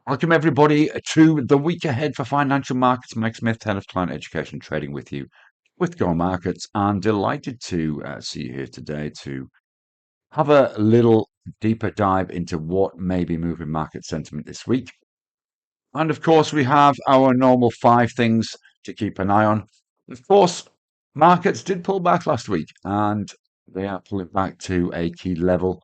Welcome, everybody, to the week ahead for financial markets. Mike Smith, Head of Client Education and Trading with you with Go Markets. I'm delighted to see you here today to have a little deeper dive into what may be moving market sentiment this week. And of course, we have our normal 5 things to keep an eye on. Of course, markets did pull back last week and they are pulling back to a key level.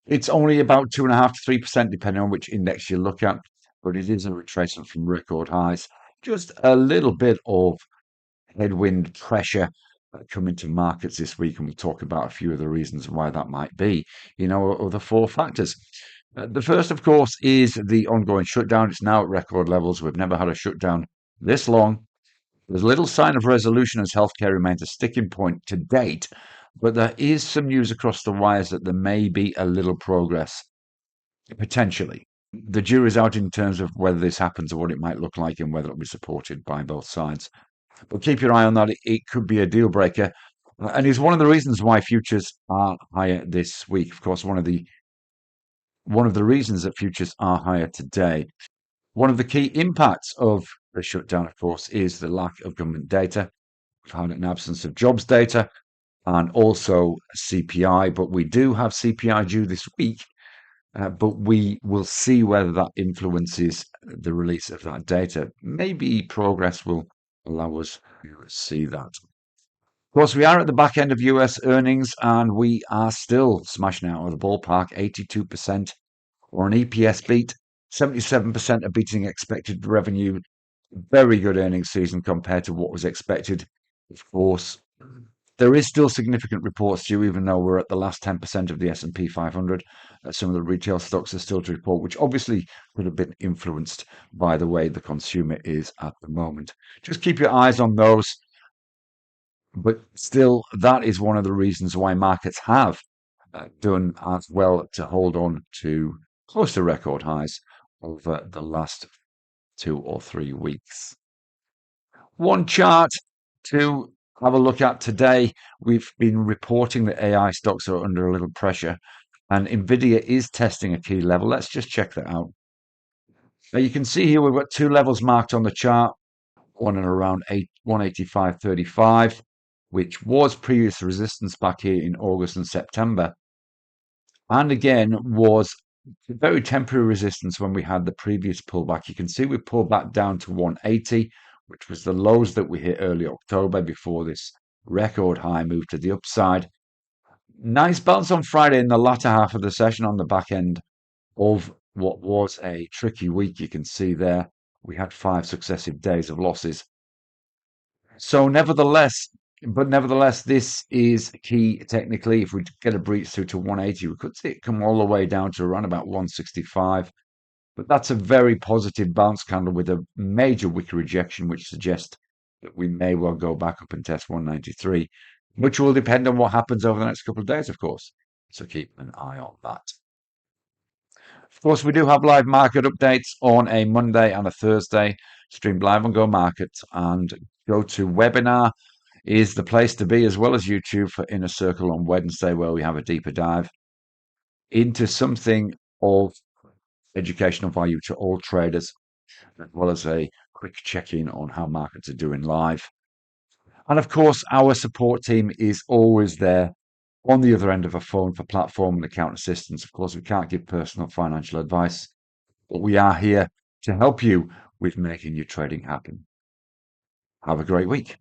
It's only about 2.5 to 3%, depending on which index you look at, but it is a retracement from record highs. Just a little bit of headwind pressure coming to markets this week, and we'll talk about a few of the reasons why that might be. Of the 4 factors. The first, of course, is the ongoing shutdown. It's now at record levels. We've never had a shutdown this long. There's little sign of resolution as healthcare remains a sticking point to date, but there is some news across the wires that there may be a little progress, potentially. The jury's out in terms of whether this happens or what it might look like and whether it'll be supported by both sides. But keep your eye on that. It could be a deal breaker. And is one of the reasons why futures are higher this week. Of course, one of the reasons that futures are higher today. One of the key impacts of the shutdown, of course, is the lack of government data. We've had an absence of jobs data and also CPI, but we do have CPI due this week. But we will see whether that influences the release of that data. Maybe progress will allow us to see that. Of course, we are at the back end of US earnings and we are still smashing out of the ballpark, 82% or an EPS beat. 77% are beating expected revenue. Very good earnings season compared to what was expected. Of course, there is still significant reports due, even though we're at the last 10% of the S&P 500. Some of the retail stocks are still to report, which obviously could have been influenced by the way the consumer is at the moment. Just keep your eyes on those. But still, that is one of the reasons why markets have done as well to hold on to close to record highs over the last 2 or 3 weeks. One chart to have a look at today. We've been reporting that AI stocks are under a little pressure, and Nvidia is testing a key level. Let's just check that out. Now you can see here we've got 2 levels marked on the chart, one at around 185.35, which was previous resistance back here in August and September, and again was very temporary resistance when we had the previous pullback. You can see we pulled back down to 180, which was the lows that we hit early October before this record high move to the upside. Nice bounce on Friday in the latter half of the session on the back end of what was a tricky week. You can see there we had 5 successive days of losses. So nevertheless, this is key technically. If we get a breach through to 180, we could see it come all the way down to around about 165. But that's a very positive bounce candle with a major wick rejection, which suggests that we may well go back up and test 193, which will depend on what happens over the next couple of days, of course. So keep an eye on that. Of course, we do have live market updates on a Monday and a Thursday, streamed live on Go Markets, and go to webinar is the place to be, as well as YouTube for Inner Circle on Wednesday, where we have a deeper dive into something of educational value to all traders, as well as a quick check-in on how markets are doing live. And of course, our support team is always there on the other end of a phone for platform and account assistance. Of course, we can't give personal financial advice, but we are here to help you with making your trading happen. Have a great week.